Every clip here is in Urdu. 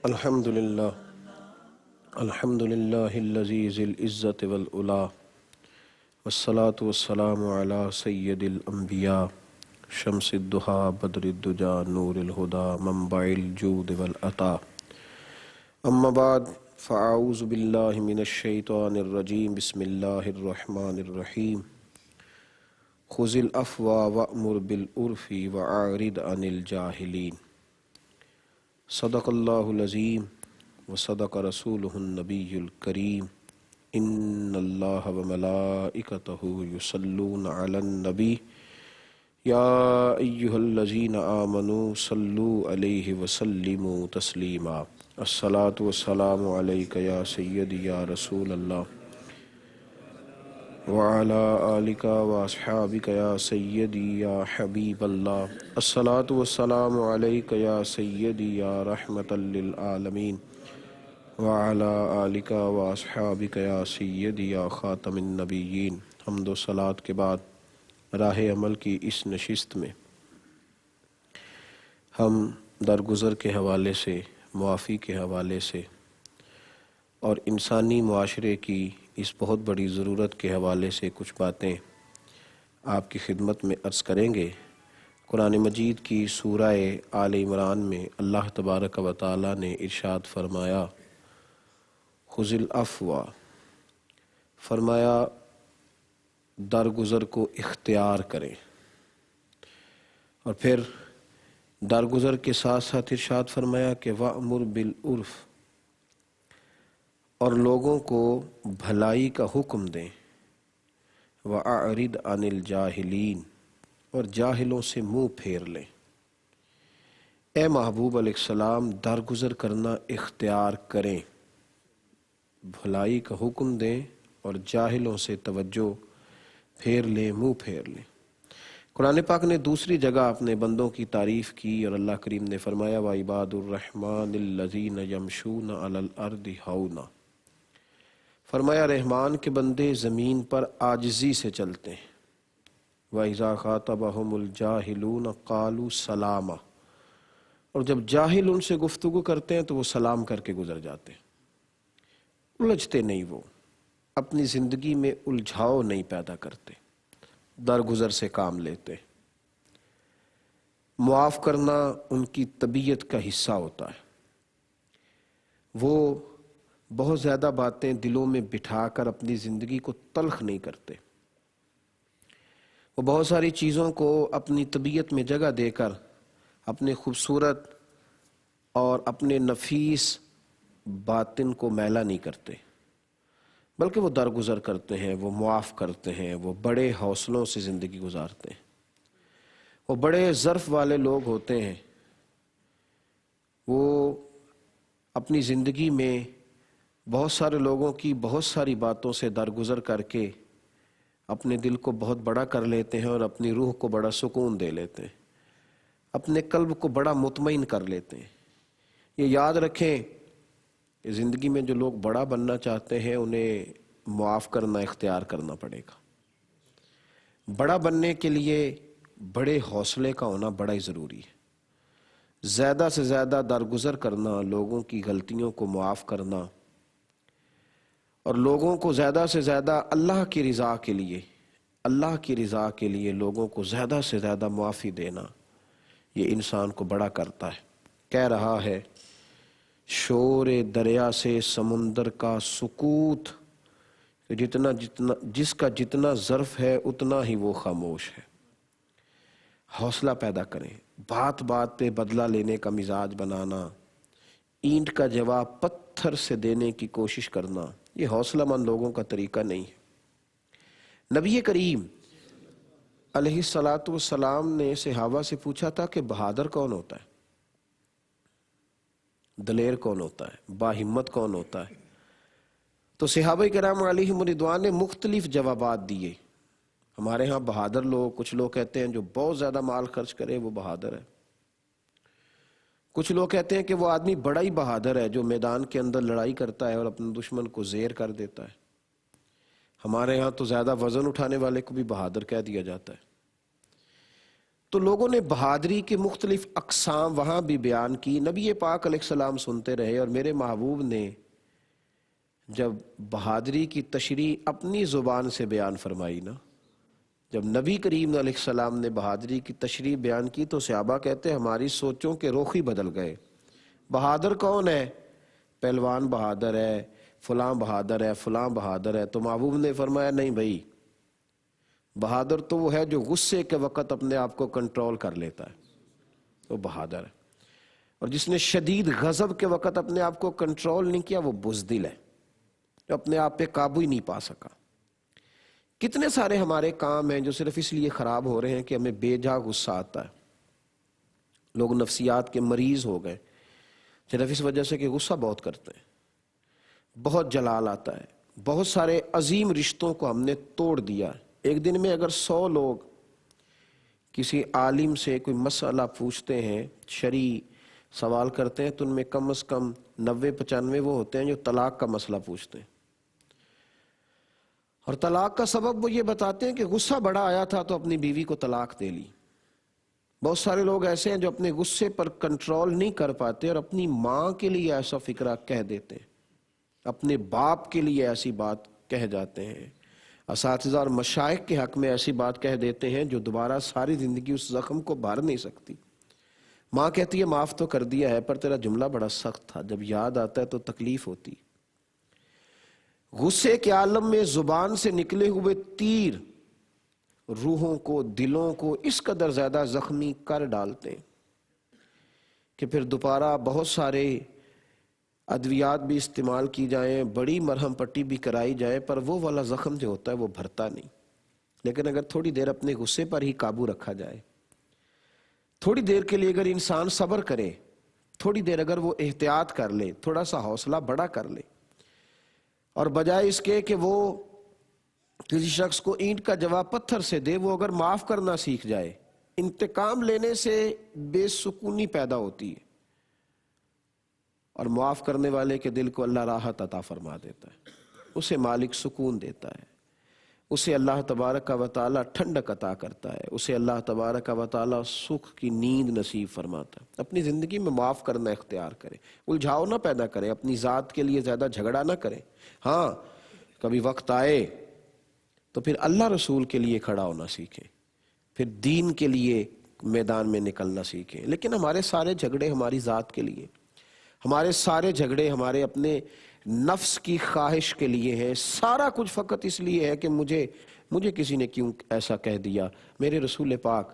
الحمدللہ الذی ذی العزت والعلا والصلاة والسلام علی سید الانبیاء شمس الضحا بدر الدجا نور الہدا منبع الجود والعطا اما بعد فاعوذ باللہ من الشیطان الرجیم بسم اللہ الرحمن الرحیم خذ العفو وأمر بالعرف وأعرض عن الجاہلین صدق اللہ العظیم وصدق رسولہ النبی الکریم ان اللہ وملائکتہ یصلون علی النبی یا ایہا الذین آمنوا صلوا علیہ وسلموا تسلیما الصلاۃ والسلام علیک یا سیدی یا رسول اللہ وعلی آلک واصحابک یا سیدی یا حبیب اللہ الصلاۃ والسلام علیک یا سیدی یا رحمۃ للعالمین وعلی آلک واصحابک یا سیدی یا خاتم النبیین۔ حمد و صلوات کے بعد راہ عمل کی اس نشست میں ہم درگزر کے حوالے سے، معافی کے حوالے سے اور انسانی معاشرے کی اس بہت بڑی ضرورت کے حوالے سے کچھ باتیں آپ کی خدمت میں عرض کریں گے۔ قرآن مجید کی سورہ آل عمران میں اللہ تبارک و تعالی نے ارشاد فرمایا خذ العفو، فرمایا درگزر کو اختیار کریں، اور پھر درگزر کے ساتھ ساتھ ارشاد فرمایا کہ وَأْمُرْ بِالْعُرْفِ، اور لوگوں کو بھلائی کا حکم دیں، وَأَعْرِضْ عَنِ الْجَاهِلِينَ، اور جاہلوں سے منہ پھیر لیں۔ اے محبوب علیہ السلام، درگزر کرنا اختیار کریں، بھلائی کا حکم دیں اور جاہلوں سے توجہ پھیر لیں، منہ پھیر لیں۔ قرآن پاک نے دوسری جگہ اپنے بندوں کی تعریف کی اور اللہ کریم نے فرمایا وَعِبَادُ الرَّحْمَنِ الَّذِينَ يَمْشُونَ عَلَى الْأَرْضِ هَوْنًا، فرمایا رحمان کے بندے زمین پر عاجزی سے چلتے ہیں۔ وَإِذَا خَاطَبَهُمُ الْجَاهِلُونَ قَالُوا سَلَامًا، اور جب جاہل ان سے گفتگو کرتے ہیں تو وہ سلام کر کے گزر جاتے ہیں، الجھتے نہیں، وہ اپنی زندگی میں الجھاؤ نہیں پیدا کرتے، درگزر سے کام لیتے۔ معاف کرنا ان کی طبیعت کا حصہ ہوتا ہے، وہ بہت زیادہ باتیں دلوں میں بٹھا کر اپنی زندگی کو تلخ نہیں کرتے، وہ بہت ساری چیزوں کو اپنی طبیعت میں جگہ دے کر اپنے خوبصورت اور اپنے نفیس باطن کو میلا نہیں کرتے، بلکہ وہ درگزر کرتے ہیں، وہ معاف کرتے ہیں، وہ بڑے حوصلوں سے زندگی گزارتے ہیں، وہ بڑے ظرف والے لوگ ہوتے ہیں، وہ اپنی زندگی میں بہت سارے لوگوں کی بہت ساری باتوں سے درگزر کر کے اپنے دل کو بہت بڑا کر لیتے ہیں اور اپنی روح کو بڑا سکون دے لیتے ہیں، اپنے قلب کو بڑا مطمئن کر لیتے ہیں۔ یہ یاد رکھیں کہ زندگی میں جو لوگ بڑا بننا چاہتے ہیں انہیں معاف کرنا اختیار کرنا پڑے گا۔ بڑا بننے کے لیے بڑے حوصلے کا ہونا بڑا ہی ضروری ہے، زیادہ سے زیادہ درگزر کرنا، لوگوں کی غلطیوں کو معاف کرنا، اور لوگوں کو زیادہ سے زیادہ اللہ کی رضا کے لیے لوگوں کو زیادہ سے زیادہ معافی دینا، یہ انسان کو بڑا کرتا ہے۔ کہہ رہا ہے شور دریا سے سمندر کا سکوت، جس کا جتنا ظرف ہے اتنا ہی وہ خاموش ہے۔ حوصلہ پیدا کریں، بات بات پہ بدلہ لینے کا مزاج بنانا، اینٹ کا جواب پتھر سے دینے کی کوشش کرنا، یہ حوصلہ مند لوگوں کا طریقہ نہیں ہے۔ نبی کریم علیہ السلام نے صحابہ سے پوچھا تھا کہ بہادر کون ہوتا ہے، دلیر کون ہوتا ہے، باہمت کون ہوتا ہے؟ تو صحابہ کرام علیہم رضوان نے مختلف جوابات دیے۔ ہمارے ہاں بہادر لوگ، کچھ لوگ کہتے ہیں جو بہت زیادہ مال خرچ کرے وہ بہادر ہے، کچھ لوگ کہتے ہیں کہ وہ آدمی بڑا ہی بہادر ہے جو میدان کے اندر لڑائی کرتا ہے اور اپنے دشمن کو زیر کر دیتا ہے۔ ہمارے ہاں تو زیادہ وزن اٹھانے والے کو بھی بہادر کہہ دیا جاتا ہے۔ تو لوگوں نے بہادری کی مختلف اقسام وہاں بھی بیان کی، نبی پاک علیہ السلام سنتے رہے، اور میرے محبوب نے جب بہادری کی تشریح اپنی زبان سے بیان فرمائی نا، جب نبی کریم علیہ السلام نے بہادری کی تشریح بیان کی تو صحابہ کہتے ہیں ہماری سوچوں کے رخ ہی بدل گئے۔ بہادر کون ہے؟ پہلوان بہادر ہے، فلاں بہادر ہے، فلاں بہادر ہے۔ تو محبوب نے فرمایا نہیں بھائی، بہادر تو وہ ہے جو غصے کے وقت اپنے آپ کو کنٹرول کر لیتا ہے، وہ بہادر ہے۔ اور جس نے شدید غضب کے وقت اپنے آپ کو کنٹرول نہیں کیا وہ بزدل ہے، جو اپنے آپ پہ قابو ہی نہیں پا سکا۔ کتنے سارے ہمارے کام ہیں جو صرف اس لیے خراب ہو رہے ہیں کہ ہمیں بے جا غصہ آتا ہے۔ لوگ نفسیات کے مریض ہو گئے صرف اس وجہ سے کہ غصہ بہت کرتے ہیں، بہت جلال آتا ہے۔ بہت سارے عظیم رشتوں کو ہم نے توڑ دیا ہے۔ ایک دن میں اگر 100 لوگ کسی عالم سے کوئی مسئلہ پوچھتے ہیں، شرعی سوال کرتے ہیں، تو ان میں کم از کم 90-95 وہ ہوتے ہیں جو طلاق کا مسئلہ پوچھتے ہیں، اور طلاق کا سبب وہ یہ بتاتے ہیں کہ غصہ بڑا آیا تھا تو اپنی بیوی کو طلاق دے لی۔ بہت سارے لوگ ایسے ہیں جو اپنے غصے پر کنٹرول نہیں کر پاتے اور اپنی ماں کے لیے ایسا فکرہ کہہ دیتے ہیں، اپنے باپ کے لیے ایسی بات کہہ جاتے ہیں، اساتذہ اور مشائخ کے حق میں ایسی بات کہہ دیتے ہیں جو دوبارہ ساری زندگی اس زخم کو بھر نہیں سکتی۔ ماں کہتی ہے معاف تو کر دیا ہے پر تیرا جملہ بڑا سخت تھا، جب یاد آتا ہے تو تکلیف ہوتی۔ غصے کے عالم میں زبان سے نکلے ہوئے تیر روحوں کو، دلوں کو اس قدر زیادہ زخمی کر ڈالتے ہیں کہ پھر دوبارہ بہت سارے ادویات بھی استعمال کی جائیں، بڑی مرہم پٹی بھی کرائی جائے، پر وہ والا زخم جو ہوتا ہے وہ بھرتا نہیں۔ لیکن اگر تھوڑی دیر اپنے غصے پر ہی قابو رکھا جائے، تھوڑی دیر کے لیے اگر انسان صبر کرے، تھوڑی دیر اگر وہ احتیاط کر لے، تھوڑا سا حوصلہ بڑا کر لے، اور بجائے اس کے کہ وہ کسی شخص کو اینٹ کا جواب پتھر سے دے، وہ اگر معاف کرنا سیکھ جائے، انتقام لینے سے بے سکونی پیدا ہوتی ہے، اور معاف کرنے والے کے دل کو اللہ راحت عطا فرما دیتا ہے، اسے مالک سکون دیتا ہے، اسے اللہ تبارک و تعالی ٹھنڈک عطا کرتا ہے، اسے اللہ تبارک و تعالی سکھ کی نیند نصیب فرماتا ہے۔ اپنی زندگی میں معاف کرنا اختیار کرے، الجھاؤ نہ پیدا کرے، اپنی ذات کے لیے زیادہ جھگڑا نہ کرے۔ ہاں کبھی وقت آئے تو پھر اللہ رسول کے لیے کھڑا ہونا سیکھیں، پھر دین کے لیے میدان میں نکلنا سیکھیں۔ لیکن ہمارے سارے جھگڑے ہماری ذات کے لیے، ہمارے سارے جھگڑے ہمارے اپنے نفس کی خواہش کے لیے ہیں، سارا کچھ فقط اس لیے ہے کہ مجھے کسی نے کیوں ایسا کہہ دیا۔ میرے رسول پاک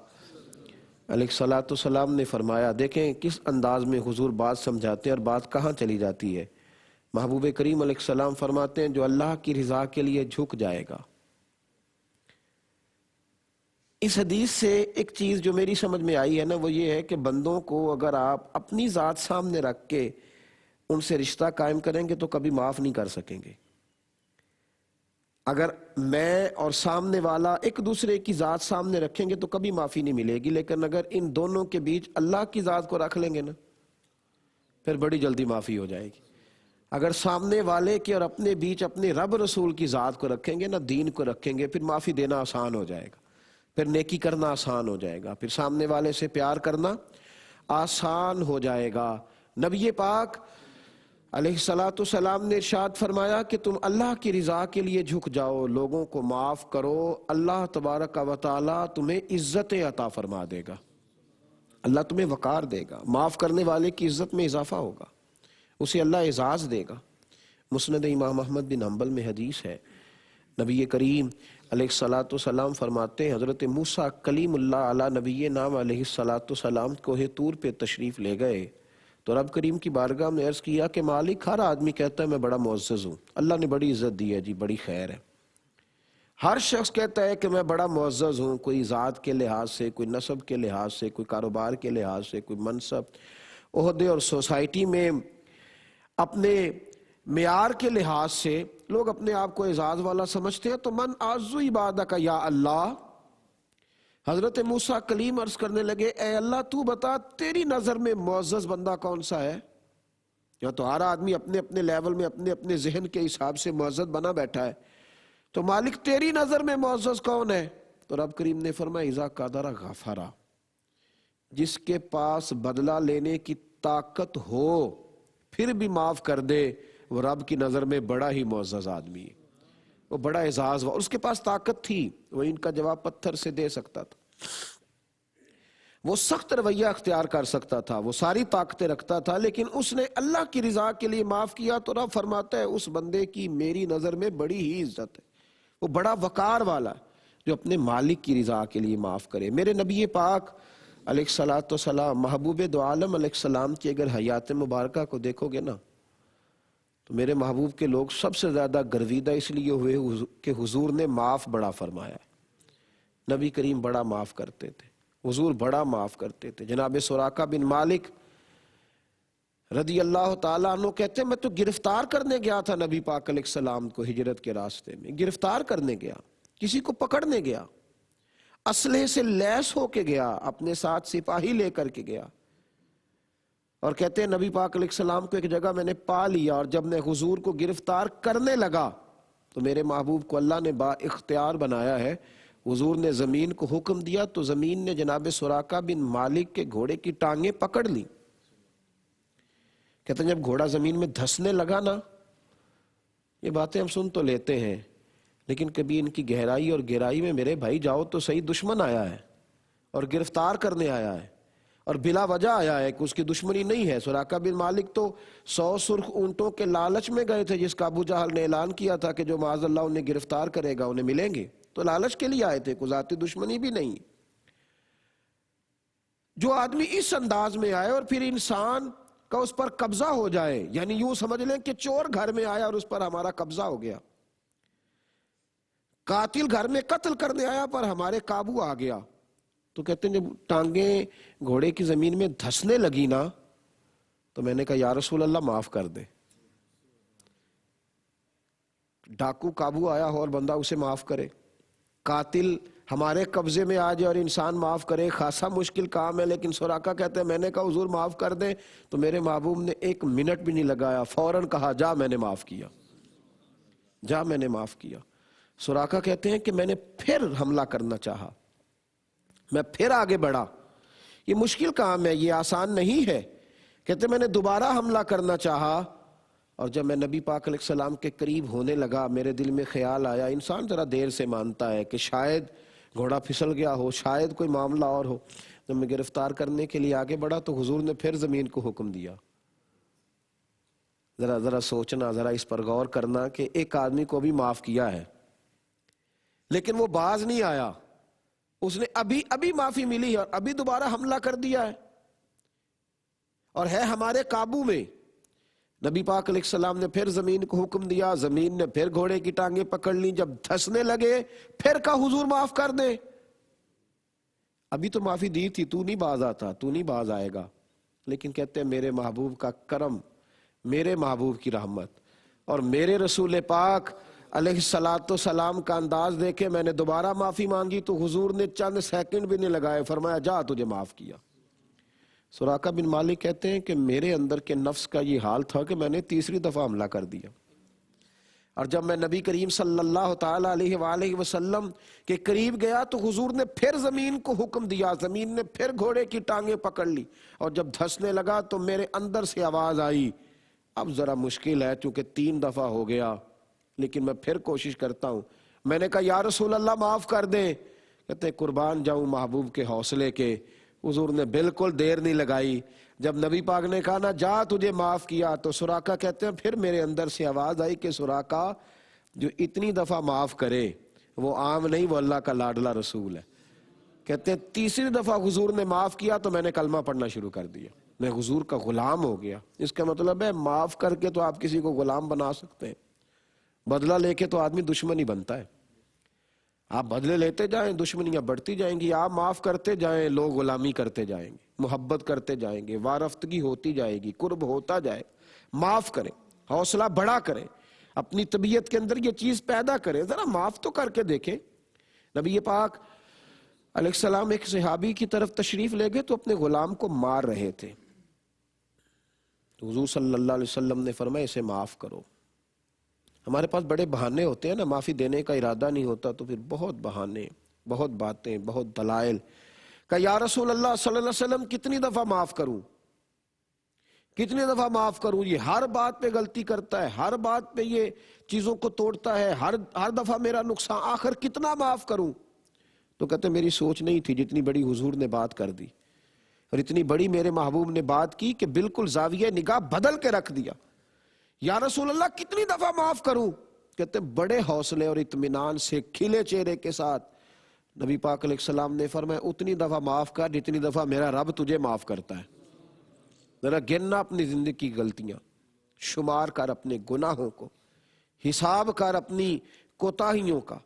علیہ الصلوۃ والسلام نے فرمایا، دیکھیں کس انداز میں حضور بات سمجھاتے ہیں اور بات کہاں چلی جاتی ہے۔ محبوب کریم علیہ السلام فرماتے ہیں جو اللہ کی رضا کے لیے جھک جائے گا۔ اس حدیث سے ایک چیز جو میری سمجھ میں آئی ہے نا، وہ یہ ہے کہ بندوں کو اگر آپ اپنی ذات سامنے رکھ کے ان سے رشتہ قائم کریں گے تو کبھی معاف نہیں کر سکیں گے۔ اگر میں اور سامنے والا ایک دوسرے کی ذات سامنے رکھیں گے تو کبھی معافی نہیں ملے گی، لیکن اگر ان دونوں کے بیچ اللہ کی ذات کو رکھ لیں گے نا، پھر بڑی جلدی معافی ہو جائے گی۔ اگر سامنے والے کے اور اپنے بیچ اپنے رب رسول کی ذات کو رکھیں گے نا، دین کو رکھیں گے، پھر معافی دینا آسان ہو جائے گا، پھر نیکی کرنا آسان ہو جائے گا، پھر سامنے والے سے پیار کرنا آسان ہو جائے گا۔ نبی پاک علیہ الصلوۃ والسلام نے ارشاد فرمایا کہ تم اللہ کی رضا کے لیے جھک جاؤ، لوگوں کو معاف کرو، اللہ تبارک و تعالی تمہیں عزت عطا فرما دے گا، اللہ تمہیں وقار دے گا، معاف کرنے والے کی عزت میں اضافہ ہوگا، اسے اللہ اعزاز دے گا۔ مسند امام احمد بن حنبل میں حدیث ہے، نبی کریم علیہ الصلوۃ والسلام فرماتے ہیں حضرت موسیٰ کلیم اللہ علی نبی نام علیہ الصلوۃ والسلام کوہ طور پہ تشریف لے گئے تو رب کریم کی بارگاہ میں عرض کیا کہ مالک ہر آدمی کہتا ہے میں بڑا معزز ہوں، اللہ نے بڑی عزت دی ہے جی، بڑی خیر ہے۔ ہر شخص کہتا ہے کہ میں بڑا معزز ہوں، کوئی ذات کے لحاظ سے، کوئی نسب کے لحاظ سے، کوئی کاروبار کے لحاظ سے، کوئی منصب عہدے اور سوسائٹی میں اپنے معیار کے لحاظ سے لوگ اپنے آپ کو اعزاز والا سمجھتے ہیں۔ تو من اعز عبادک یا اللہ، حضرت موسیٰ کلیم عرض کرنے لگے اے اللہ تو بتا تیری نظر میں معزز بندہ کون سا ہے؟ یا تو ہر آدمی اپنے اپنے لیول میں اپنے اپنے ذہن کے حساب سے معزز بنا بیٹھا ہے، تو مالک تیری نظر میں معزز کون ہے؟ تو رب کریم نے فرمایا اذا قدر غفرا، جس کے پاس بدلہ لینے کی طاقت ہو پھر بھی معاف کر دے، وہ رب کی نظر میں بڑا ہی معزز آدمی ہے، وہ بڑا اعزاز ہوا۔ اس کے پاس طاقت تھی، وہ ان کا جواب پتھر سے دے سکتا تھا، وہ سخت رویہ اختیار کر سکتا تھا، وہ ساری طاقتیں رکھتا تھا، لیکن اس نے اللہ کی رضا کے لیے معاف کیا تو رب فرماتا ہے اس بندے کی میری نظر میں بڑی ہی عزت ہے، وہ بڑا وقار والا ہے جو اپنے مالک کی رضا کے لیے معاف کرے۔ میرے نبی پاک علیہ الصلوۃ والسلام، محبوب دو عالم علیہ السلام کی اگر حیات مبارکہ کو دیکھو گے نا تو میرے محبوب کے لوگ سب سے زیادہ گرویدہ اس لیے ہوئے کہ حضور نے معاف بڑا فرمایا ہے۔ نبی کریم بڑا معاف کرتے تھے، حضور بڑا معاف کرتے تھے۔ جناب سراقہ بن مالک رضی اللہ تعالیٰ عنہ کہتے ہیں میں تو گرفتار کرنے گیا تھا نبی پاک علیہ السلام کو، ہجرت کے راستے میں گرفتار کرنے گیا، کسی کو پکڑنے گیا، اسلحے سے لیس ہو کے گیا، اپنے ساتھ سپاہی لے کر کے گیا، اور کہتے ہیں نبی پاک علیہ السلام کو ایک جگہ میں نے پا لیا، اور جب میں حضور کو گرفتار کرنے لگا تو میرے محبوب کو اللہ نے با اختیار بنایا ہے، حضور نے زمین کو حکم دیا تو زمین نے جناب سراقہ بن مالک کے گھوڑے کی ٹانگیں پکڑ لی۔ کہتے ہیں جب گھوڑا زمین میں دھسنے لگا نا، یہ باتیں ہم سن تو لیتے ہیں لیکن کبھی ان کی گہرائی اور گہرائی میں میرے بھائی جاؤ تو صحیح، دشمن آیا ہے اور گرفتار کرنے آیا ہے اور بلا وجہ آیا ہے کہ اس کی دشمنی نہیں ہے۔ سراقہ بن مالک تو 100 سرخ اونٹوں کے لالچ میں گئے تھے جس کا ابو جہل نے اعلان کیا تھا کہ جو معاذ اللہ انہیں گرفتار کرے گا انہیں ملیں گے، تو لالچ کے لیے آئے تھے، کوئی ذاتی دشمنی بھی نہیں۔ جو آدمی اس انداز میں آئے اور پھر انسان کا اس پر قبضہ ہو جائے، یعنی یوں سمجھ لیں کہ چور گھر میں آیا اور اس پر ہمارا قبضہ ہو گیا، قاتل گھر میں قتل کرنے آیا پر ہمارے قابو آ گیا، تو کہتے ہیں جب ٹانگیں گھوڑے کی زمین میں دھسنے لگی نا تو میں نے کہا یا رسول اللہ معاف کر دے۔ ڈاکو قابو آیا ہو اور بندہ اسے معاف کرے، قاتل ہمارے قبضے میں آ جائے اور انسان معاف کرے، خاصا مشکل کام ہے۔ لیکن سراقہ کہتے ہیں میں نے کہا حضور معاف کر دیں تو میرے محبوب نے 1 منٹ بھی نہیں لگایا، فوراً کہا جا میں نے معاف کیا، جا میں نے معاف کیا۔ سراقہ کہتے ہیں کہ میں نے پھر حملہ کرنا چاہا، میں پھر آگے بڑھا، یہ مشکل کام ہے، یہ آسان نہیں ہے۔ کہتے ہیں میں نے دوبارہ حملہ کرنا چاہا، اور جب میں نبی پاک علیہ السلام کے قریب ہونے لگا میرے دل میں خیال آیا، انسان ذرا دیر سے مانتا ہے کہ شاید گھوڑا پھسل گیا ہو، شاید کوئی معاملہ اور ہو۔ جب میں گرفتار کرنے کے لیے آگے بڑھا تو حضور نے پھر زمین کو حکم دیا۔ ذرا سوچنا، ذرا اس پر غور کرنا کہ ایک آدمی کو بھی معاف کیا ہے لیکن وہ باز نہیں آیا، اس نے ابھی معافی ملی اور ابھی دوبارہ حملہ کر دیا ہے اور ہے ہمارے قابو میں۔ نبی پاک علیہ السلام نے پھر زمین کو حکم دیا، زمین نے پھر گھوڑے کی ٹانگیں پکڑ لی، جب دھسنے لگے پھر کہا حضور معاف کر دے۔ ابھی تو معافی دی تھی، تو نہیں باز آتا، تو نہیں باز آئے گا، لیکن کہتے ہیں میرے محبوب کا کرم، میرے محبوب کی رحمت اور میرے رسول پاک علیہ الصلوۃ والسلام کا انداز دیکھے، میں نے دوبارہ معافی مانگی تو حضور نے چند سیکنڈ بھی نہیں لگائے، فرمایا جا تجھے معاف کیا۔ سراقہ بن مالک کہتے ہیں کہ میرے اندر کے نفس کا یہ حال تھا کہ میں نے تیسری دفعہ حملہ کر دیا، اور جب میں نبی کریم صلی اللہ تعالیٰ علیہ وآلہ وسلم کے قریب گیا تو حضور نے پھر زمین کو حکم دیا، زمین نے پھر گھوڑے کی ٹانگیں پکڑ لی، اور جب دھسنے لگا تو میرے اندر سے آواز آئی اب ذرا مشکل ہے چونکہ 3 دفعہ ہو گیا لیکن میں پھر کوشش کرتا ہوں۔ میں نے کہا یا رسول اللہ معاف کر دیں، کہتے ہیں قربان جاؤں محبوب کے حوصلے کے، حضور نے بالکل دیر نہیں لگائی، جب نبی پاک نے کہا نا جا تجھے معاف کیا تو سراقہ کہتے ہیں پھر میرے اندر سے آواز آئی کہ سراقہ جو اتنی دفعہ معاف کرے وہ عام نہیں، وہ اللہ کا لاڈلا رسول ہے۔ کہتے ہیں تیسری دفعہ حضور نے معاف کیا تو میں نے کلمہ پڑھنا شروع کر دیا، میں حضور کا غلام ہو گیا۔ اس کا مطلب ہے معاف کر کے تو آپ کسی کو غلام بنا سکتے ہیں، بدلہ لے کے تو آدمی دشمن ہی بنتا ہے۔ آپ بدلے لیتے جائیں دشمنیاں بڑھتی جائیں گی، آپ معاف کرتے جائیں لوگ غلامی کرتے جائیں گے، محبت کرتے جائیں گے، وارفتگی ہوتی جائے گی، قرب ہوتا جائے۔ معاف کریں، حوصلہ بڑا کریں، اپنی طبیعت کے اندر یہ چیز پیدا کریں، ذرا معاف تو کر کے دیکھیں۔ نبی پاک علیہ السلام ایک صحابی کی طرف تشریف لے گئے تو اپنے غلام کو مار رہے تھے، تو حضور صلی اللہ علیہ وسلم نے فرمایا اسے معاف کرو۔ ہمارے پاس بڑے بہانے ہوتے ہیں نا، معافی دینے کا ارادہ نہیں ہوتا تو پھر بہت بہانے، بہت باتیں، بہت دلائل، کہ یا رسول اللہ صلی اللہ علیہ وسلم کتنی دفعہ معاف کروں، کتنی دفعہ معاف کروں، یہ ہر بات پہ غلطی کرتا ہے، ہر بات پہ یہ چیزوں کو توڑتا ہے، ہر دفعہ میرا نقصان، آخر کتنا معاف کروں؟ تو کہتے ہیں میری سوچ نہیں تھی جتنی بڑی حضور نے بات کر دی، اور اتنی بڑی میرے محبوب نے بات کی کہ بالکل زاویہ نگاہ بدل کے رکھ دیا۔ یا رسول اللہ کتنی دفعہ معاف کروں؟ کہتے ہیں بڑے حوصلے اور اطمینان سے کھلے چہرے کے ساتھ نبی پاک علیہ السلام نے فرمایا اتنی دفعہ معاف کر جتنی دفعہ میرا رب تجھے معاف کرتا ہے۔ ذرا گننا اپنی زندگی کی غلطیاں، شمار کر اپنے گناہوں کو، حساب کر اپنی کوتاہیوں کا،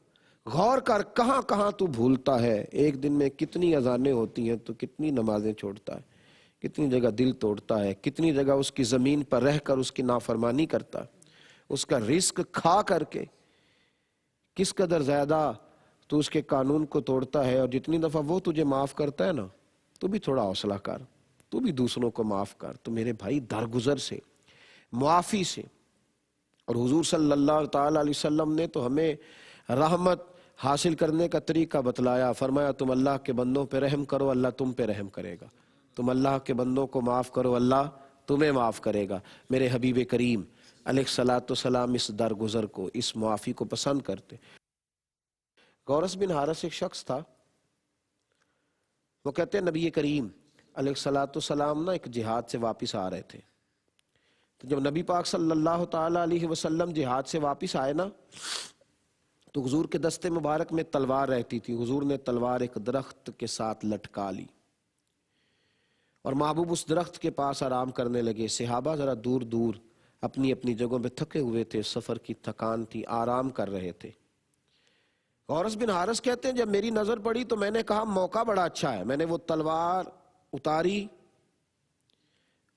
غور کر کہاں کہاں تو بھولتا ہے۔ ایک دن میں کتنی اذانیں ہوتی ہیں تو کتنی نمازیں چھوڑتا ہے، کتنی جگہ دل توڑتا ہے، کتنی جگہ اس کی زمین پر رہ کر اس کی نافرمانی کرتا ہے، اس کا رزق کھا کر کے کس قدر زیادہ تو اس کے قانون کو توڑتا ہے۔ اور جتنی دفعہ وہ تجھے معاف کرتا ہے نا، تو بھی تھوڑا حوصلہ کر، تو بھی دوسروں کو معاف کر۔ تو میرے بھائی درگزر سے، معافی سے، اور حضور صلی اللہ تعالی علیہ وسلم نے تو ہمیں رحمت حاصل کرنے کا طریقہ بتلایا۔ فرمایا تم اللہ کے بندوں پہ رحم کرو، اللہ تم پہ رحم کرے گا، تم اللہ کے بندوں کو معاف کرو، اللہ تمہیں معاف کرے گا۔ میرے حبیب کریم علیہ الصلوۃ والسلام اس درگزر کو، اس معافی کو پسند کرتے۔ غورث بن حارث ایک شخص تھا، وہ کہتے ہیں نبی کریم علیہ الصلوۃ والسلام ایک جہاد سے واپس آ رہے تھے، تو جب نبی پاک صلی اللہ تعالی علیہ وسلم جہاد سے واپس آئے نا، تو حضور کے دستے مبارک میں تلوار رہتی تھی۔ حضور نے تلوار ایک درخت کے ساتھ لٹکا لی، اور محبوب اس درخت کے پاس آرام کرنے لگے۔ صحابہ ذرا دور دور اپنی اپنی جگہوں پہ تھکے ہوئے تھے، سفر کی تھکان تھی، آرام کر رہے تھے۔ غورث بن حارث کہتے ہیں جب میری نظر پڑی تو میں نے کہا موقع بڑا اچھا ہے۔ میں نے وہ تلوار اتاری،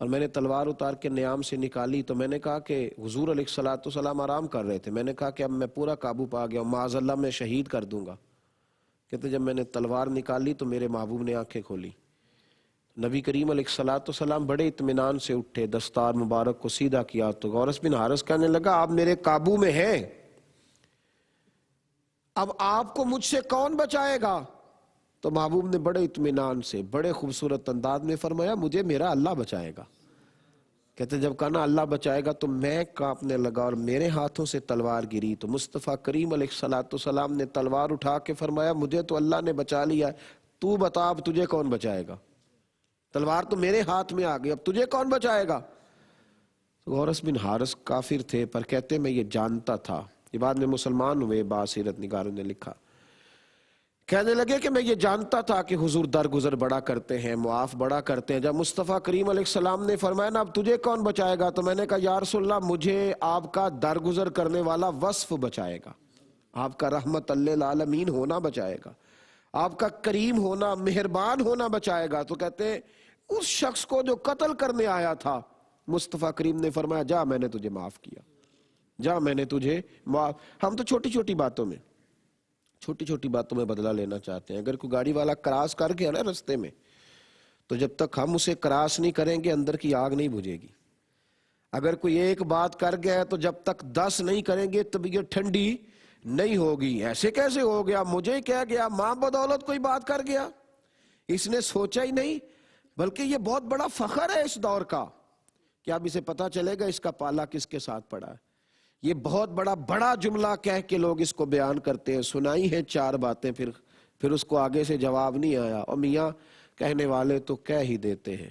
اور میں نے تلوار اتار کے نیام سے نکالی، تو میں نے کہا کہ حضور علیہ الصلوۃ والسلام آرام کر رہے تھے، میں نے کہا کہ اب میں پورا قابو پا گیا ہوں، معاذ اللہ میں شہید کر دوں گا۔ کہتے جب میں نے تلوار نکالی تو میرے محبوب نے آنکھیں کھولی۔ نبی کریم علیہ الصلوۃ والسلام بڑے اطمینان سے اٹھے، دستار مبارک کو سیدھا کیا، تو غورث بن حارث کہنے لگا آپ میرے قابو میں ہیں، اب آپ کو مجھ سے کون بچائے گا؟ تو محبوب نے بڑے اطمینان سے، بڑے خوبصورت انداز میں فرمایا مجھے میرا اللہ بچائے گا۔ کہتے جب کہا نا اللہ بچائے گا تو میں کانپنے لگا، اور میرے ہاتھوں سے تلوار گری، تو مصطفیٰ کریم علیہ الصلوۃ والسلام نے تلوار اٹھا کے فرمایا مجھے تو اللہ نے بچا لیا ہے، تو بتا اب تجھے کون بچائے گا؟ تلوار تو میرے ہاتھ میں آ گئی، اب تجھے کون بچائے گا؟ غورث بن حارث کافر تھے، پر کہتے میں یہ جانتا تھا، یہ بعد میں مسلمان ہوئے، باسیرت نگاروں نے لکھا، کہنے لگے کہ میں یہ جانتا تھا کہ حضور درگزر بڑا کرتے ہیں، معاف بڑا کرتے ہیں۔ جب مصطفیٰ کریم علیہ السلام نے فرمایا نا اب تجھے کون بچائے گا، تو میں نے کہا یا رسول اللہ مجھے آپ کا درگزر کرنے والا وصف بچائے گا، آپ کا رحمت للعالمین ہونا بچائے گا، آپ کا کریم ہونا، مہربان ہونا بچائے گا۔ تو کہتے ہیں اس شخص کو جو قتل کرنے آیا تھا، مصطفیٰ کریم نے فرمایا جا میں نے تجھے معاف کیا، جا میں نے تجھے معاف۔ ہم تو چھوٹی چھوٹی باتوں میں بدلہ لینا چاہتے ہیں۔ اگر کوئی گاڑی والا کراس کر گیا نا رستے میں، تو جب تک ہم اسے کراس نہیں کریں گے اندر کی آگ نہیں بجھے گی۔ اگر کوئی ایک بات کر گیا ہے تو جب تک 10 نہیں کریں گے طبیعت ٹھنڈی نہیں ہوگی۔ ایسے کیسے ہو گیا، مجھے ہی کہہ گیا، ماں بدولت کوئی بات کر گیا، اس نے سوچا ہی نہیں۔ بلکہ یہ بہت بڑا فخر ہے اس دور کا کہ اب اسے پتا چلے گا اس کا پالا کس کے ساتھ پڑا ہے۔ یہ بہت بڑا جملہ کہہ کے لوگ اس کو بیان کرتے ہیں، سنائی ہیں 4 باتیں، پھر اس کو آگے سے جواب نہیں آیا، اور میاں کہنے والے تو کہہ ہی دیتے ہیں،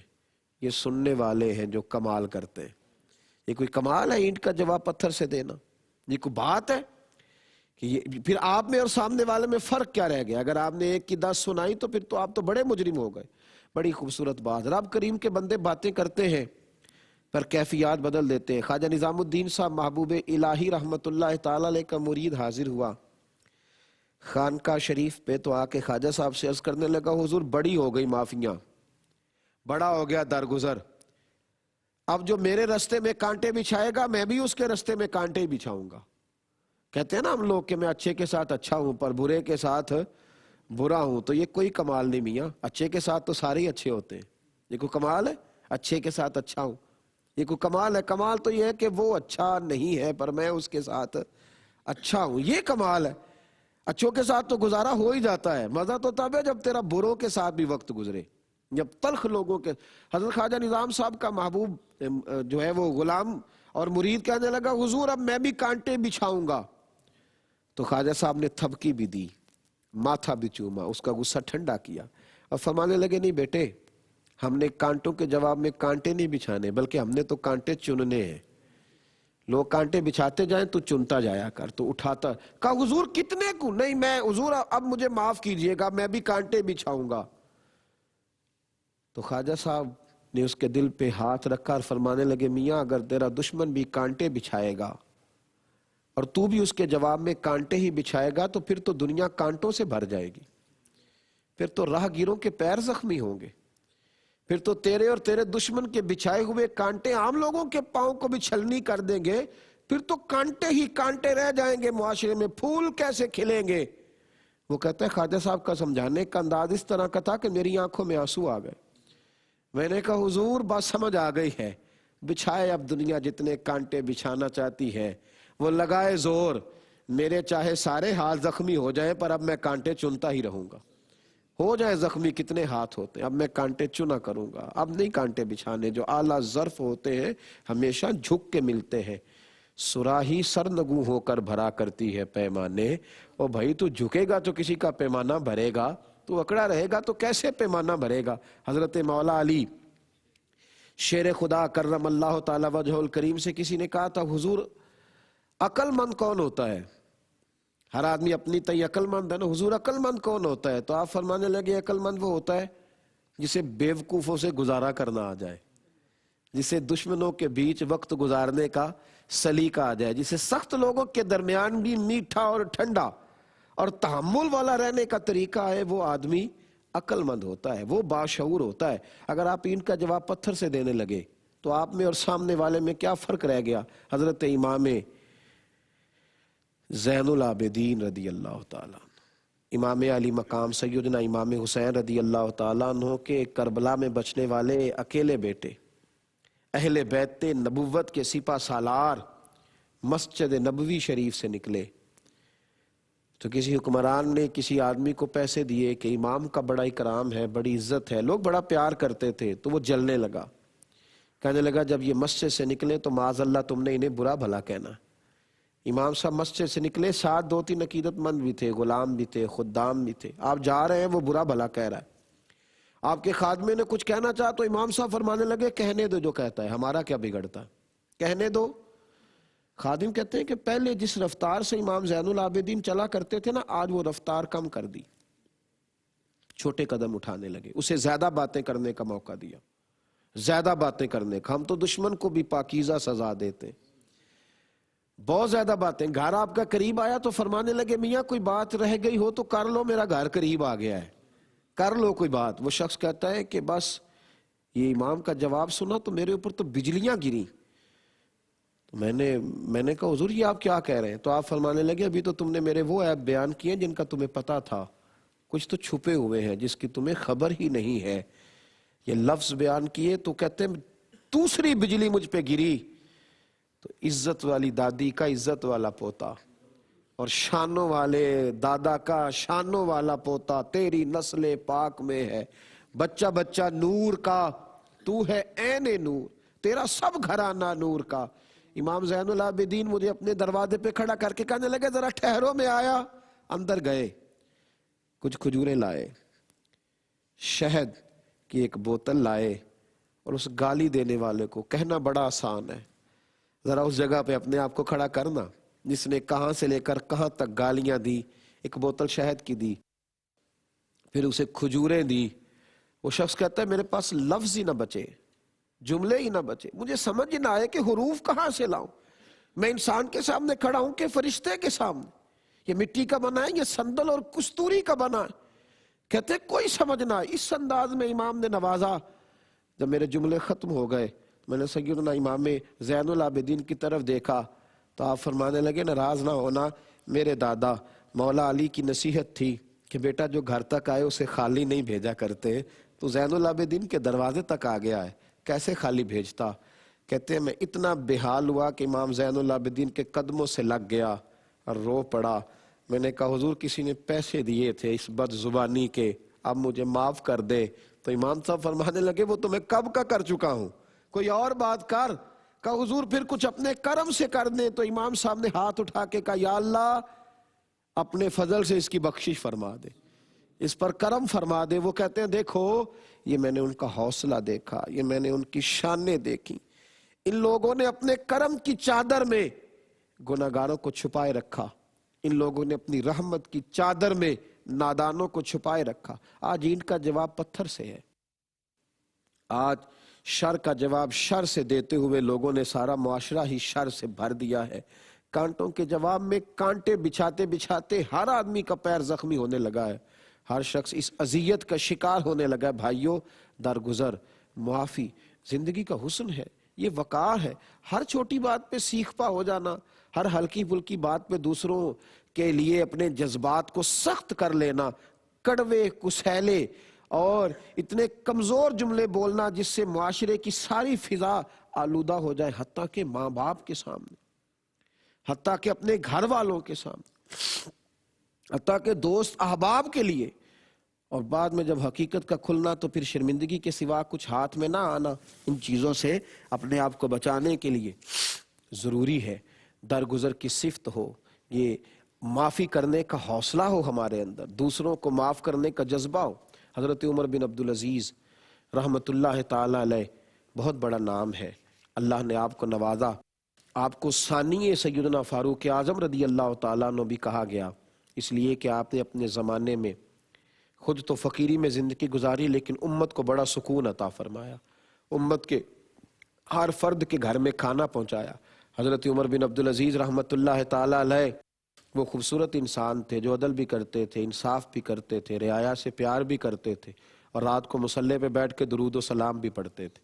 یہ سننے والے ہیں جو کمال کرتے ہیں۔ یہ کوئی کمال ہے اینٹ کا جواب پتھر سے دینا؟ یہ کوئی بات ہے کہ یہ پھر آپ میں اور سامنے والے میں فرق کیا رہ گیا؟ اگر آپ نے 1 کی 10 سنائی تو پھر تو آپ تو بڑے مجرم ہو گئے۔ بڑی خوبصورت بات، رب کریم کے بندے باتیں کرتے ہیں پر کیفیات بدل دیتے ہیں۔ خواجہ نظام الدین صاحب محبوب الہی رحمت اللہ تعالی علیہ کا مرید حاضر ہوا خانقاہ شریف پہ، تو آ کے خواجہ صاحب سے عرض کرنے لگا حضور بڑی ہو گئی معافیاں، بڑا ہو گیا درگزر، اب جو میرے رستے میں کانٹے بچھائے گا میں بھی اس کے رستے میں کانٹے ہی بچھاؤں گا۔ کہتے ہیں نا ہم لوگ کہ میں اچھے کے ساتھ اچھا ہوں پر برے کے ساتھ برا ہوں، تو یہ کوئی کمال نہیں میاں، اچھے کے ساتھ تو سارے ہی اچھے ہوتے ہیں، یہ کوئی کمال ہے اچھے کے ساتھ اچھا ہوں؟ یہ کوئی کمال ہے؟ کمال تو یہ ہے کہ وہ اچھا نہیں ہے پر میں اس کے ساتھ اچھا ہوں، یہ کمال ہے۔ اچھوں کے ساتھ تو گزارا ہو ہی جاتا ہے، مزہ تو تب ہے جب تیرا بروں کے ساتھ بھی وقت گزرے، جب تلخ لوگوں کے. حضرت خواجہ نظام صاحب کا محبوب جو ہے وہ غلام اور مرید کہنے لگا حضور اب میں بھی کانٹے بچھاؤں گا. تو خواجہ صاحب نے تھپکی بھی دی، ماتھا بھی چوما، اس کا غصہ ٹھنڈا کیا اور فرمانے لگے نہیں بیٹے، ہم نے کانٹوں کے جواب میں کانٹے نہیں بچھانے، بلکہ ہم نے تو کانٹے چننے ہیں. لوگ کانٹے بچھاتے جائیں تو چنتا جایا کر، تو اٹھاتا. کہا حضور کتنے کو؟ نہیں میں حضور اب مجھے معاف کیجئے گا، میں بھی کانٹے بچھاؤں گا. تو خواجہ صاحب نے اس کے دل پہ ہاتھ رکھا اور فرمانے لگے میاں اگر تیرا دشمن بھی کانٹے بچھائے گا اور تو بھی اس کے جواب میں کانٹے ہی بچھائے گا تو پھر تو دنیا کانٹوں سے بھر جائے گی، پھر تو راہ گیروں کے پیر زخمی ہوں گے، پھر تو تیرے اور تیرے دشمن کے بچھائے ہوئے کانٹے عام لوگوں کے پاؤں کو بھی چھلنی کر دیں گے، پھر تو کانٹے ہی کانٹے رہ جائیں گے معاشرے میں، پھول کیسے کھلیں گے. وہ کہتا ہے خواجہ صاحب کا سمجھانے کا انداز اس طرح کا تھا کہ میری آنکھوں میں آنسو آ گئے. میں نے کہا حضور بات سمجھ آ گئی ہے، بچھائے اب دنیا جتنے کانٹے بچھانا چاہتی ہے، وہ لگائے زور، میرے چاہے سارے ہاتھ زخمی ہو جائیں پر اب میں کانٹے چنتا ہی رہوں گا. ہو جائے زخمی کتنے ہاتھ ہوتے ہیں، اب میں کانٹے چنا کروں گا، اب نہیں کانٹے بچھانے. جو اعلیٰ ظرف ہوتے ہیں ہمیشہ جھک کے ملتے ہیں. سراہی سرنگوں ہو کر بھرا کرتی ہے پیمانے. او بھائی تو جھکے گا تو کسی کا پیمانہ بھرے گا، تو اکڑا رہے گا تو کیسے پیمانہ بھرے گا. حضرت مولا علی شیر خدا کرم اللہ تعالی وجہ الکریم سے کسی نے کہا تھا حضور عقل مند کون ہوتا ہے؟ ہر آدمی اپنی تئی عقل مند ہے نا، حضور عقل مند کون ہوتا ہے؟ تو آپ فرمانے لگے عقل مند وہ ہوتا ہے جسے بیوقوفوں سے گزارا کرنا آ جائے، جسے دشمنوں کے بیچ وقت گزارنے کا سلیقہ آ جائے، جسے سخت لوگوں کے درمیان بھی میٹھا اور ٹھنڈا اور تحمل والا رہنے کا طریقہ ہے. وہ آدمی عقل مند ہوتا ہے، وہ باشعور ہوتا ہے. اگر آپ ان کا جواب پتھر سے دینے لگے تو آپ میں اور سامنے والے میں کیا فرق رہ گیا؟ حضرت امام زین العابدین رضی اللہ تعالیٰ عنہ، امام علی مقام سیدنا امام حسین رضی اللہ تعالیٰ عنہ کے کربلا میں بچنے والے اکیلے بیٹے، اہل بیت نبوت کے سپہ سالار مسجد نبوی شریف سے نکلے تو کسی حکمران نے کسی آدمی کو پیسے دیے کہ امام کا بڑا اکرام ہے، بڑی عزت ہے، لوگ بڑا پیار کرتے تھے. تو وہ جلنے لگا، کہنے لگا جب یہ مسجد سے نکلے تو معاذ اللہ تم نے انہیں برا بھلا کہنا. امام صاحب مسجد سے نکلے، ساتھ 2-3 عقیدت مند بھی تھے، غلام بھی تھے، خدام بھی تھے. آپ جا رہے ہیں وہ برا بھلا کہہ رہا ہے. آپ کے خادمے نے کچھ کہنا چاہا تو امام صاحب فرمانے لگے کہنے دو جو کہتا ہے، ہمارا کیا بگڑتا، کہنے دو. خادم کہتے ہیں کہ پہلے جس رفتار سے امام زین العابدین چلا کرتے تھے نا، آج وہ رفتار کم کر دی، چھوٹے قدم اٹھانے لگے، اسے زیادہ باتیں کرنے کا موقع دیا، زیادہ باتیں کرنے کا. ہم تو دشمن کو بھی پاکیزہ سزا دیتے، بہت زیادہ باتیں. گھر آپ کا قریب آیا تو فرمانے لگے میاں کوئی بات رہ گئی ہو تو کر لو، میرا گھر قریب آ گیا ہے، کر لو کوئی بات. وہ شخص کہتا ہے کہ بس یہ امام کا جواب سنا تو میرے اوپر تو بجلیاں گری. تو میں نے کہا حضور یہ آپ کیا کہہ رہے ہیں؟ تو آپ فرمانے لگے ابھی تو تم نے میرے وہ عیب بیان کیے جن کا تمہیں پتا تھا، کچھ تو چھپے ہوئے ہیں جس کی تمہیں خبر ہی نہیں ہے. یہ لفظ بیان کیے تو کہتے ہیں دوسری بجلی مجھ پہ گری تو عزت والی دادی کا عزت والا پوتا اور شانوں والے دادا کا شانوں والا پوتا تیری نسل پاک میں ہے، بچہ بچہ نور کا، تو ہے عین نور، تیرا سب گھرانہ نور کا. امام زین العابدین مجھے اپنے دروازے پہ کھڑا کر کے کہنے لگے ذرا ٹھہرو. میں آیا، اندر گئے، کچھ کھجوریں لائے، شہد کی ایک بوتل لائے اور اس گالی دینے والے کو کہنا بڑا آسان ہے، ذرا اس جگہ پہ اپنے آپ کو کھڑا کرنا جس نے کہاں سے لے کر کہاں تک گالیاں دی، ایک بوتل شہد کی دی، پھر اسے کھجوریں دی. وہ شخص کہتا ہے میرے پاس لفظ ہی نہ بچے، جملے ہی نہ بچے، مجھے سمجھ ہی نہ آئے کہ حروف کہاں سے لاؤں. میں انسان کے سامنے کھڑا ہوں کہ فرشتے کے سامنے؟ یہ مٹی کا بنا ہے، یہ صندل اور کستوری کا بنا ہے. کہتے کوئی سمجھ نہ آئی. اس انداز میں امام نے نوازا. جب میرے جملے ختم ہو گئے میں نے سیدنا امام زین العابدین کی طرف دیکھا تو آپ فرمانے لگے ناراض نہ ہونا، میرے دادا مولا علی کی نصیحت تھی کہ بیٹا جو گھر تک آئے اسے خالی نہیں بھیجا کرتے. تو زین العابدین کے دروازے تک آ گیا ہے، کیسے خالی بھیجتا؟ کہتے ہیں میں اتنا بے حال ہوا کہ امام زین العابدین کے قدموں سے لگ گیا اور رو پڑا. میں نے کہا حضور کسی نے پیسے دیے تھے اس بد زبانی کے، اب مجھے معاف کر دے. تو امام صاحب فرمانے لگے وہ تو میں کب کا کر چکا ہوں، کوئی اور بات کر. کہا حضور پھر کچھ اپنے کرم سے کر دیں. تو امام صاحب نے ہاتھ اٹھا کے کہا یا اللہ اپنے فضل سے اس کی بخشش فرما دے، اس پر کرم فرما دے. وہ کہتے ہیں دیکھو یہ میں نے ان کا حوصلہ دیکھا، یہ میں نے ان کی شانیں دیکھی. ان لوگوں نے اپنے کرم کی چادر میں گناہگاروں کو چھپائے رکھا، ان لوگوں نے اپنی رحمت کی چادر میں نادانوں کو چھپائے رکھا. آج اینٹ کا جواب پتھر سے ہے، آج شر کا جواب شر سے دیتے ہوئے لوگوں نے سارا معاشرہ ہی شر سے بھر دیا ہے. کانٹوں کے جواب میں کانٹے بچھاتے بچھاتے ہر آدمی کا پیر زخمی ہونے لگا ہے، ہر شخص اس اذیت کا شکار ہونے لگا ہے. بھائیو درگزر، معافی زندگی کا حسن ہے، یہ وقار ہے. ہر چھوٹی بات پہ سیکھ پا ہو جانا، ہر ہلکی پھلکی بات پہ دوسروں کے لیے اپنے جذبات کو سخت کر لینا، کڑوے کسیلے اور اتنے کمزور جملے بولنا جس سے معاشرے کی ساری فضا آلودہ ہو جائے، حتیٰ کہ ماں باپ کے سامنے، حتیٰ کہ اپنے گھر والوں کے سامنے، حتیٰ کہ دوست احباب کے لیے. اور بعد میں جب حقیقت کا کھلنا تو پھر شرمندگی کے سوا کچھ ہاتھ میں نہ آنا. ان چیزوں سے اپنے آپ کو بچانے کے لیے ضروری ہے درگزر کی صفت ہو، یہ معافی کرنے کا حوصلہ ہو ہمارے اندر، دوسروں کو معاف کرنے کا جذبہ ہو. حضرت عمر بن عبدالعزیز رحمت اللہ تعالی علیہ بہت بڑا نام ہے، اللہ نے آپ کو نوازا. آپ کو ثانی سیدنا فاروق اعظم رضی اللہ تعالیٰ عنہ بھی کہا گیا، اس لیے کہ آپ نے اپنے زمانے میں خود تو فقیری میں زندگی گزاری لیکن امت کو بڑا سکون عطا فرمایا، امت کے ہر فرد کے گھر میں کھانا پہنچایا. حضرت عمر بن عبدالعزیز رحمت اللہ تعالیٰ علیہ وہ خوبصورت انسان تھے جو عدل بھی کرتے تھے، انصاف بھی کرتے تھے، رعایا سے پیار بھی کرتے تھے، اور رات کو مصلی پہ بیٹھ کے درود و سلام بھی پڑھتے تھے،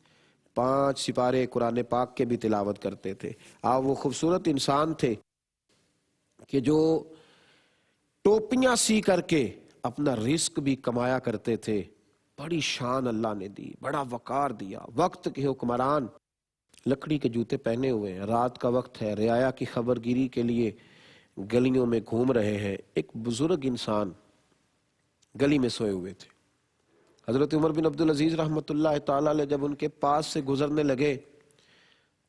5 سپارے قرآن پاک کے بھی تلاوت کرتے تھے. آپ وہ خوبصورت انسان تھے کہ جو ٹوپیاں سی کر کے اپنا رزق بھی کمایا کرتے تھے. بڑی شان اللہ نے دی، بڑا وقار دیا. وقت کے حکمران لکڑی کے جوتے پہنے ہوئے ہیں، رات کا وقت ہے، رعایا کی خبرگیری کے لیے گلیوں میں گھوم رہے ہیں. ایک بزرگ انسان گلی میں سوئے ہوئے تھے. حضرت عمر بن عبدالعزیز رحمت اللہ تعالیٰ علیہ جب ان کے پاس سے گزرنے لگے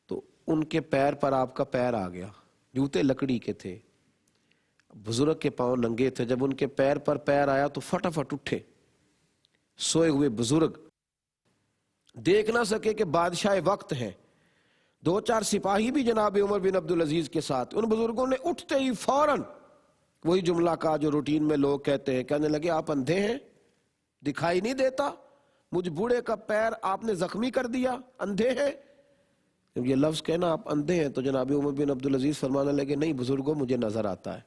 تو ان کے پیر پر آپ کا پیر آ گیا. جوتے لکڑی کے تھے، بزرگ کے پاؤں ننگے تھے. جب ان کے پیر پر پیر آیا تو فٹافٹ اٹھے. سوئے ہوئے بزرگ دیکھ نہ سکے کہ بادشاہ وقت ہیں. 2-4 سپاہی بھی جناب عمر بن عبدالعزیز کے ساتھ. ان بزرگوں نے اٹھتے ہی فوراً وہی جملہ کہا جو روٹین میں لوگ کہتے ہیں. کہنے لگے آپ اندھے ہیں، دکھائی نہیں دیتا؟ مجھ بوڑھے کا پیر آپ نے زخمی کر دیا، اندھے ہیں؟ جب یہ لفظ کہنا آپ اندھے ہیں تو جناب عمر بن عبدالعزیز فرمانے لگے نہیں بزرگوں مجھے نظر آتا ہے.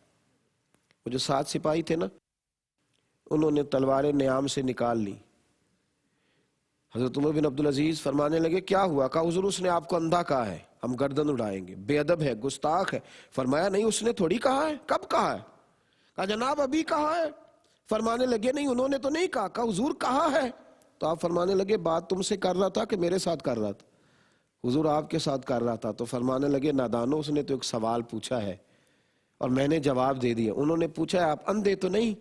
وہ جو 7 سپاہی تھے نا، انہوں نے تلواریں نیام سے نکال لی. حضرت عمر بن عبدالعزیز فرمانے لگے کیا ہوا؟ کہا حضور اس نے آپ کو اندھا کہا ہے، ہم گردن اڑائیں گے، بے ادب ہے، گستاخ ہے. فرمایا نہیں اس نے تھوڑی کہا ہے. کب کہا ہے؟ کہا جناب ابھی کہا ہے. فرمانے لگے نہیں انہوں نے تو نہیں کہا. کہا حضور کہا ہے. تو آپ فرمانے لگے بات تم سے کر رہا تھا کہ میرے ساتھ کر رہا تھا؟ حضور آپ کے ساتھ کر رہا تھا. تو فرمانے لگے نادانو اس نے تو ایک سوال پوچھا ہے اور میں نے جواب دے دیا. انہوں نے پوچھا ہے آپ اندھے تو نہیں؟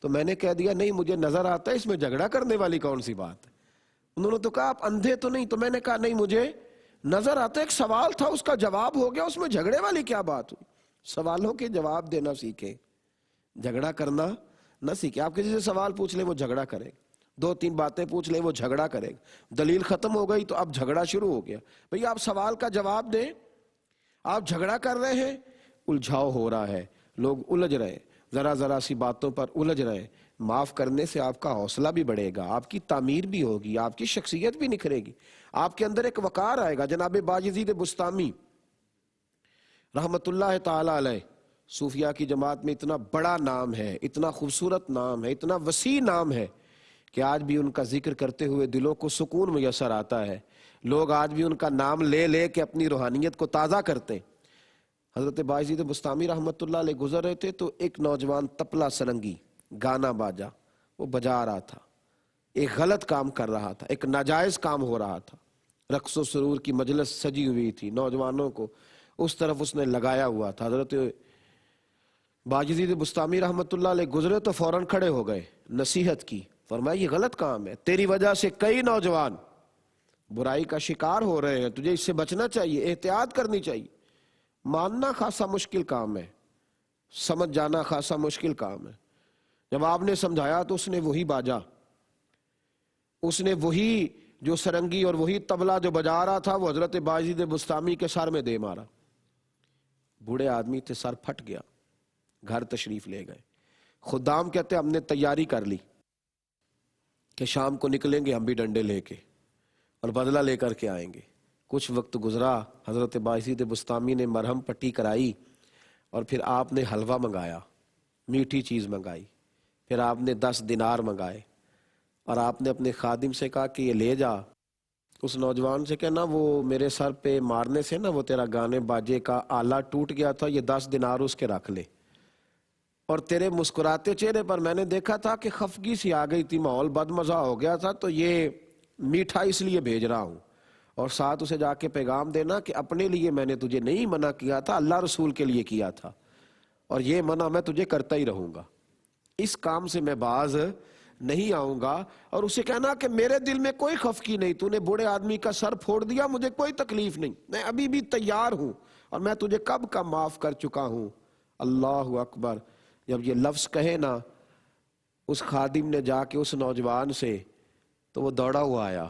تو میں نے کہہ دیا نہیں مجھے نظر آتا ہے. اس میں جھگڑا کرنے والی کون سی بات ہے؟ انہوں نے تو کہا آپ اندھے تو نہیں؟ تو میں نے کہا نہیں مجھے نظر آتا ہے. ایک سوال تھا اس کا جواب ہو گیا، اس میں جھگڑے والی کیا بات ہوئی؟ سوالوں کے جواب دینا سیکھیں، جھگڑا کرنا نہ سیکھیں. آپ کسی سے سوال پوچھ لیں وہ جھگڑا کرے، 2-3 باتیں پوچھ لیں وہ جھگڑا کرے. دلیل ختم ہو گئی تو اب جھگڑا شروع ہو گیا. بھئی آپ سوال کا جواب دیں، آپ جھگڑا کر رہے ہیں، الجھاؤ ہو رہا ہے، لوگ الجھ رہے ہیں، ذرا سی باتوں پر الجھ رہے ہیں. معاف کرنے سے آپ کا حوصلہ بھی بڑھے گا، آپ کی تعمیر بھی ہوگی، آپ کی شخصیت بھی نکھرے گی، آپ کے اندر ایک وقار آئے گا. جناب باجزید بستامی رحمت اللہ تعالی علیہ صوفیاء کی جماعت میں اتنا بڑا نام ہے، اتنا خوبصورت نام ہے، اتنا وسیع نام ہے کہ آج بھی ان کا ذکر کرتے ہوئے دلوں کو سکون میسر آتا ہے. لوگ آج بھی ان کا نام لے لے کے اپنی روحانیت کو تازہ کرتے. حضرت باجزید بستامی رحمت اللہ علیہ گزر رہے تھے تو ایک نوجوان تپلا سرنگی گانا باجا وہ بجا رہا تھا، ایک غلط کام کر رہا تھا، ایک ناجائز کام ہو رہا تھا. رقص و سرور کی مجلس سجی ہوئی تھی، نوجوانوں کو اس طرف اس نے لگایا ہوا تھا. حضرت باجزید بستامی رحمت اللہ علیہ گزرے تو فوراً کھڑے ہو گئے، نصیحت کی، فرمایا یہ غلط کام ہے، تیری وجہ سے کئی نوجوان برائی کا شکار ہو رہے ہیں، تجھے اس سے بچنا چاہیے، احتیاط کرنی چاہیے۔ ماننا خاصا مشکل کام ہے، سمجھ جانا خاصا مشکل کام ہے۔ جب آپ نے سمجھایا تو اس نے وہی باجا، اس نے وہی جو سرنگی اور وہی طبلہ جو بجا رہا تھا وہ حضرت باجزید بستامی کے سر میں دے مارا۔ بوڑھے آدمی تھے، سر پھٹ گیا، گھر تشریف لے گئے۔ خدام کہتے ہم نے تیاری کر لی کہ شام کو نکلیں گے ہم بھی ڈنڈے لے کے اور بدلہ لے کر کے آئیں گے۔ کچھ وقت گزرا، حضرت باجزید بستامی نے مرہم پٹی کرائی اور پھر آپ نے حلوہ منگایا، میٹھی چیز منگائی، پھر آپ نے 10 دینار منگائے اور آپ نے اپنے خادم سے کہا کہ یہ لے جا، اس نوجوان سے کہنا وہ میرے سر پہ مارنے سے نا وہ تیرا گانے باجے کا آلہ ٹوٹ گیا تھا، یہ 10 دینار اس کے رکھ لے، اور تیرے مسکراتے چہرے پر میں نے دیکھا تھا کہ خفگی سی آ گئی تھی، ماحول بد مزہ ہو گیا تھا، تو یہ میٹھا اس لیے بھیج رہا ہوں، اور ساتھ اسے جا کے پیغام دینا کہ اپنے لیے میں نے تجھے نہیں منع کیا تھا، اللہ رسول کے لیے کیا تھا، اور یہ منع میں تجھے کرتا ہی رہوں گا، اس کام سے میں باز نہیں آؤں گا۔ اور اسے کہنا کہ میرے دل میں کوئی خفگی نہیں، تو نے بوڑھے آدمی کا سر پھوڑ دیا، مجھے کوئی تکلیف نہیں، میں ابھی بھی تیار ہوں اور میں تجھے کب کا معاف کر چکا ہوں۔ اللہ اکبر! جب یہ لفظ کہے نا اس خادم نے جا کے اس نوجوان سے، تو وہ دوڑا ہوا آیا،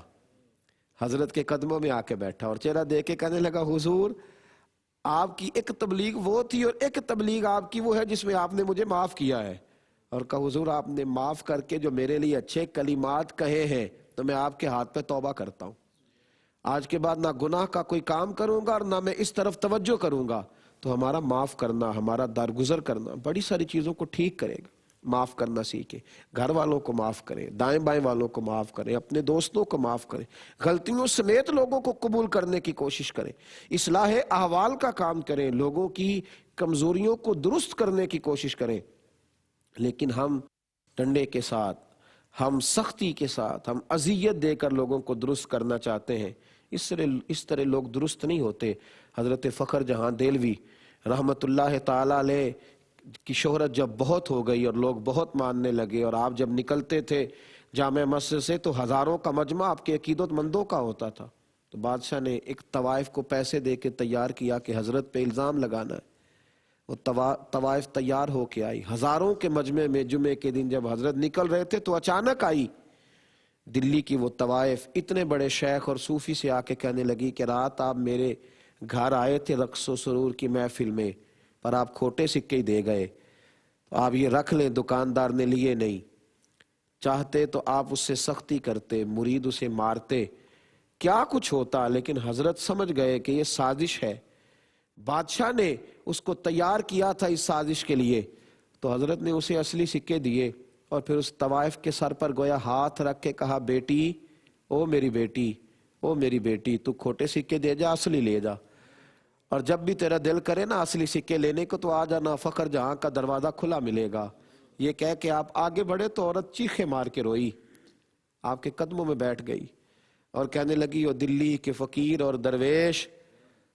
حضرت کے قدموں میں آ کے بیٹھا اور چہرہ دیکھ کے کہنے لگا حضور آپ کی ایک تبلیغ وہ تھی اور ایک تبلیغ آپ کی وہ ہے جس میں آپ نے مجھے معاف کیا ہے، اور کہا حضور آپ نے معاف کر کے جو میرے لیے اچھے کلمات کہے ہیں تو میں آپ کے ہاتھ پہ توبہ کرتا ہوں، آج کے بعد نہ گناہ کا کوئی کام کروں گا اور نہ میں اس طرف توجہ کروں گا۔ تو ہمارا معاف کرنا، ہمارا درگزر کرنا بڑی ساری چیزوں کو ٹھیک کرے گا۔ معاف کرنا سیکھیں، گھر والوں کو معاف کریں، دائیں بائیں والوں کو معاف کریں، اپنے دوستوں کو معاف کریں، غلطیوں سمیت لوگوں کو قبول کرنے کی کوشش کریں، اصلاح احوال کا کام کریں، لوگوں کی کمزوریوں کو درست کرنے کی کوشش کریں۔ لیکن ہم ڈنڈے کے ساتھ، ہم سختی کے ساتھ، ہم اذیت دے کر لوگوں کو درست کرنا چاہتے ہیں، اس طرح لوگ درست نہیں ہوتے۔ حضرت فخر جہاں دہلوی رحمت اللہ تعالی علیہ کی شہرت جب بہت ہو گئی اور لوگ بہت ماننے لگے، اور آپ جب نکلتے تھے جامع مسجد سے تو ہزاروں کا مجمع آپ کے عقیدت مندوں کا ہوتا تھا، تو بادشاہ نے ایک طوائف کو پیسے دے کے تیار کیا کہ حضرت پہ الزام لگانا ہے۔ وہ طوائف تیار ہو کے آئی، ہزاروں کے مجمع میں جمعے کے دن جب حضرت نکل رہے تھے تو اچانک آئی دلی کی وہ طوائف، اتنے بڑے شیخ اور صوفی سے آ کے کہنے لگی کہ رات آپ میرے گھر آئے تھے رقص و سرور کی محفل میں، پر آپ کھوٹے سکے ہی دے گئے، تو آپ یہ رکھ لیں، دکاندار نے لیے نہیں، چاہتے تو آپ اس سے سختی کرتے، مرید اسے مارتے، کیا کچھ ہوتا، لیکن حضرت سمجھ گئے کہ یہ سازش ہے، بادشاہ نے اس کو تیار کیا تھا اس سازش کے لیے، تو حضرت نے اسے اصلی سکے دیے اور پھر اس طوائف کے سر پر گویا ہاتھ رکھ کے کہا بیٹی، او میری بیٹی، او میری بیٹی، تو کھوٹے سکے دے جا، اصلی لے جا، اور جب بھی تیرا دل کرے نا اصلی سکے لینے کو تو آ جانا، فخر جہاں کا دروازہ کھلا ملے گا۔ یہ کہہ کے آپ آگے بڑھے تو عورت چیخے مار کے روئی، آپ کے قدموں میں بیٹھ گئی اور کہنے لگی او دلی کے فقیر اور درویش،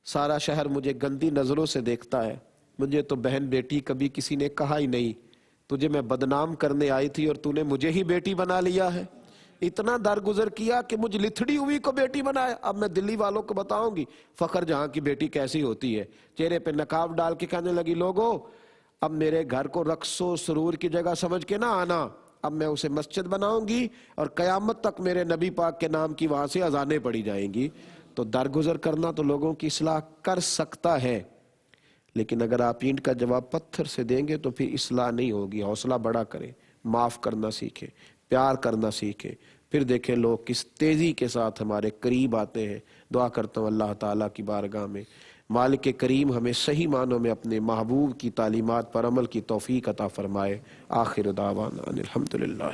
سارا شہر مجھے گندی نظروں سے دیکھتا ہے، مجھے تو بہن بیٹی کبھی کسی نے کہا ہی نہیں، تجھے میں بدنام کرنے آئی تھی اور تو نے مجھے ہی بیٹی بنا لیا ہے، اتنا درگزر کیا کہ مجھ لتھڑی ہوئی کو بیٹی بنایا۔ اب میں دلی والوں کو بتاؤں گی فخر جہاں کی بیٹی کیسی ہوتی ہے، چہرے پہ نقاب ڈال کے کہنے لگی لوگو اب میرے گھر کو رقص و سرور کی جگہ سمجھ کے نہ آنا، اب میں اسے مسجد بناؤں گی اور قیامت تک میرے نبی پاک کے نام کی وہاں سے اذانیں پڑی جائیں گی۔ تو درگزر کرنا تو لوگوں کی اصلاح کر سکتا ہے، لیکن اگر آپ اینٹ کا جواب پتھر سے دیں گے تو پھر اصلاح نہیں ہوگی۔ حوصلہ بڑا کریں، معاف کرنا سیکھیں، پیار کرنا سیکھیں، پھر دیکھیں لوگ کس تیزی کے ساتھ ہمارے قریب آتے ہیں۔ دعا کرتا ہوں اللہ تعالیٰ کی بارگاہ میں مالک کریم ہمیں صحیح معنوں میں اپنے محبوب کی تعلیمات پر عمل کی توفیق عطا فرمائے۔ آخر دعوانا ان الحمدللہ۔